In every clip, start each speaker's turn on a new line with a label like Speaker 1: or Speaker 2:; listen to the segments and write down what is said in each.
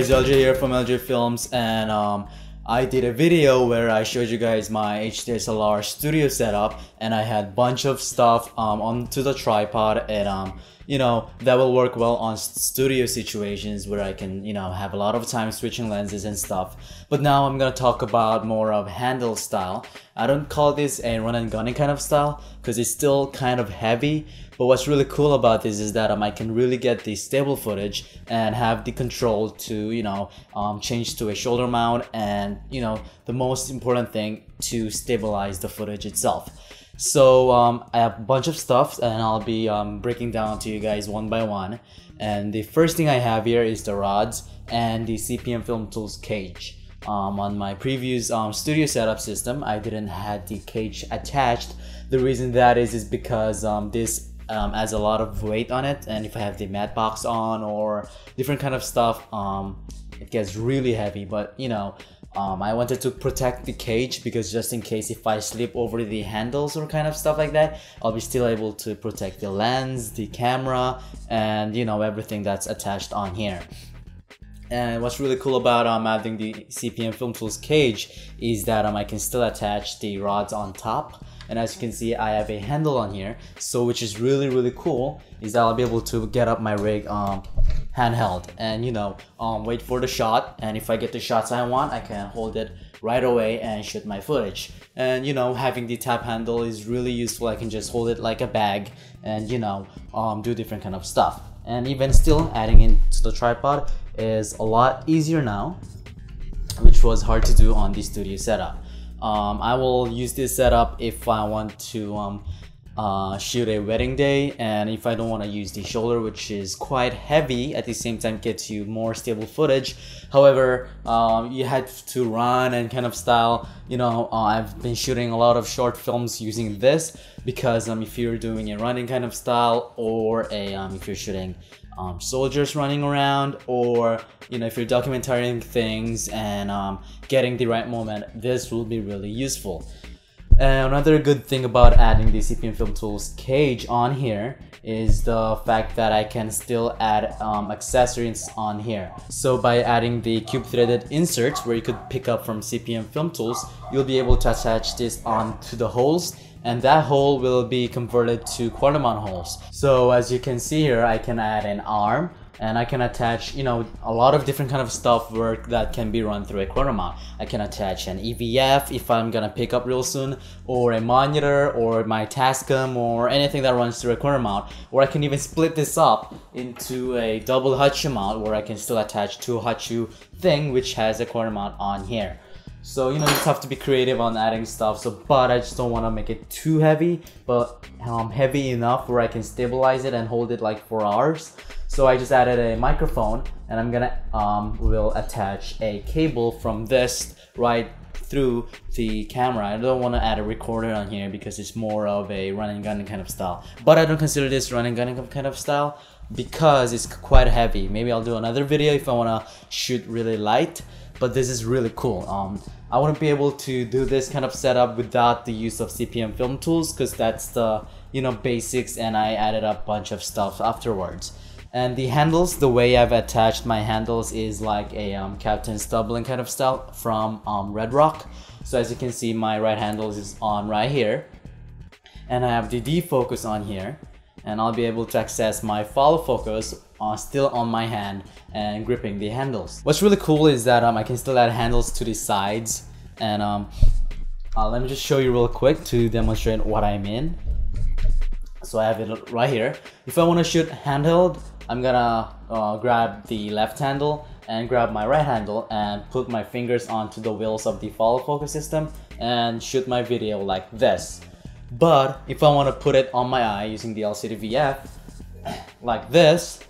Speaker 1: guys, LJ here from LJ Films, and I did a video where I showed you guys my HDSLR studio setup, and I had a bunch of stuff onto the tripod, and you know, that will work well on studio situations where I can, you know, have a lot of time switching lenses and stuff. But now I'm gonna talk about more of handheld style. I don't call this a run and gunning kind of style because it's still kind of heavy. But what's really cool about this is that I can really get the stable footage and have the control to, you know, change to a shoulder mount, and, you know, the most important thing, to stabilize the footage itself. So I have a bunch of stuff, and I'll be breaking down to you guys one by one. And the first thing I have here is the rods and the CPM Filmtools cage. On my previous studio setup system, I didn't have the cage attached. The reason that is because this has a lot of weight on it, and if I have the mat box on or different kind of stuff, it gets really heavy. But you know, I wanted to protect the cage because just in case if I slip over the handles or kind of stuff like that, I'll be still able to protect the lens, the camera, and you know, everything that's attached on here. And what's really cool about adding the CPM Filmtools cage is that I can still attach the rods on top. And as you can see, I have a handle on here, so which is really cool is that I'll be able to get up my rig handheld and, you know, wait for the shot, and if I get the shots I want, I can hold it right away and shoot my footage. And you know, having the tap handle is really useful. I can just hold it like a bag and, you know, do different kind of stuff. And even still, adding into the tripod is a lot easier now, which was hard to do on the studio setup. I will use this setup if I want to shoot a wedding day, and if I don't want to use the shoulder, which is quite heavy, at the same time gets you more stable footage. However, you had to run and kind of style, you know, I've been shooting a lot of short films using this because if you're doing a running kind of style, or a if you're shooting soldiers running around, or you know, if you're documenting things and getting the right moment, this will be really useful. And another good thing about adding the CPM Filmtools cage on here is the fact that I can still add accessories on here. So by adding the cube threaded inserts where you could pick up from CPM Filmtools, you'll be able to attach this onto the holes, and that hole will be converted to quarter mount holes. So as you can see here, I can add an arm, and I can attach, you know, a lot of different kind of stuff work that can be run through a quarter mount. I can attach an EVF if I'm gonna pick up real soon, or a monitor, or my Tascam, or anything that runs through a quarter mount. Or I can even split this up into a double hot shoe mount where I can still attach to a hot shoe thing which has a quarter mount on here. So you know, you just have to be creative on adding stuff. So, but I just don't want to make it too heavy, but heavy enough where I can stabilize it and hold it like for hours. So I just added a microphone, and I'm gonna will attach a cable from this right through the camera. I don't want to add a recorder on here because it's more of a run and gun kind of style. But I don't consider this run and gun kind of style because it's quite heavy. Maybe I'll do another video if I want to shoot really light. But this is really cool. I wouldn't be able to do this kind of setup without the use of CPM Filmtools because that's the, you know, basics, and I added a bunch of stuff afterwards. And the handles, the way I've attached my handles is like a Captain Stubbling kind of style from Red Rock. So as you can see, my right handle is on right here, and I have the DFocus on here, and I'll be able to access my follow focus still on my hand and gripping the handles. What's really cool is that I can still add handles to the sides, and let me just show you real quick to demonstrate what I mean. So I have it right here. If I want to shoot handheld, I'm gonna grab the left handle and grab my right handle and put my fingers onto the wheels of the follow focus system and shoot my video like this. But if I want to put it on my eye using the LCDVF like this,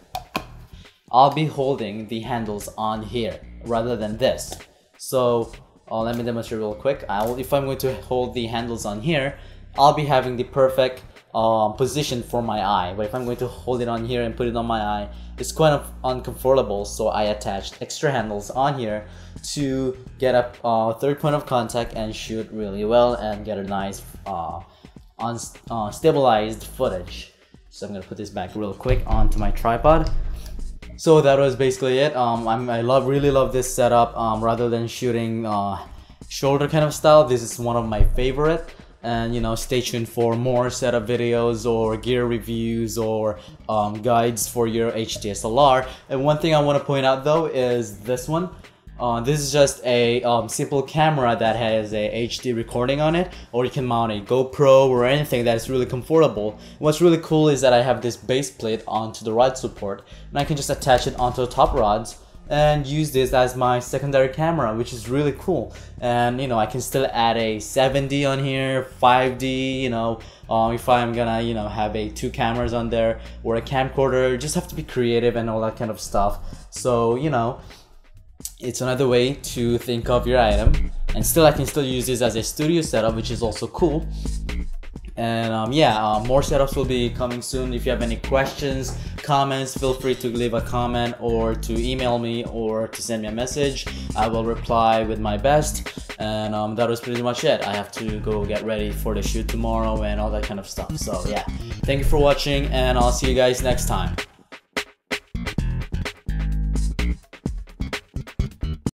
Speaker 1: I'll be holding the handles on here rather than this. So let me demonstrate real quick. If I'm going to hold the handles on here, I'll be having the perfect position for my eye. But if I'm going to hold it on here and put it on my eye, it's kind of uncomfortable. So I attached extra handles on here to get a third point of contact and shoot really well and get a nice stabilized footage. So I'm gonna put this back real quick onto my tripod. So that was basically it. I really love this setup. Rather than shooting shoulder kind of style, this is one of my favorite. And you know, stay tuned for more setup videos or gear reviews or guides for your HDSLR. And one thing I want to point out though is this one. This is just a simple camera that has a HD recording on it, or you can mount a GoPro or anything that is really comfortable. What's really cool is that I have this base plate onto the rod support, and I can just attach it onto the top rods and use this as my secondary camera, which is really cool. And you know, I can still add a 7D on here, 5D, you know, if I'm gonna, you know, have a 2 cameras on there or a camcorder. You just have to be creative and all that kind of stuff. So you know, it's another way to think of your item, and still I can still use this as a studio setup, which is also cool. And yeah, more setups will be coming soon. If you have any questions, comments, feel free to leave a comment or to email me or to send me a message. I will reply with my best. And that was pretty much it. I have to go get ready for the shoot tomorrow and all that kind of stuff. So yeah, thank you for watching, and I'll see you guys next time.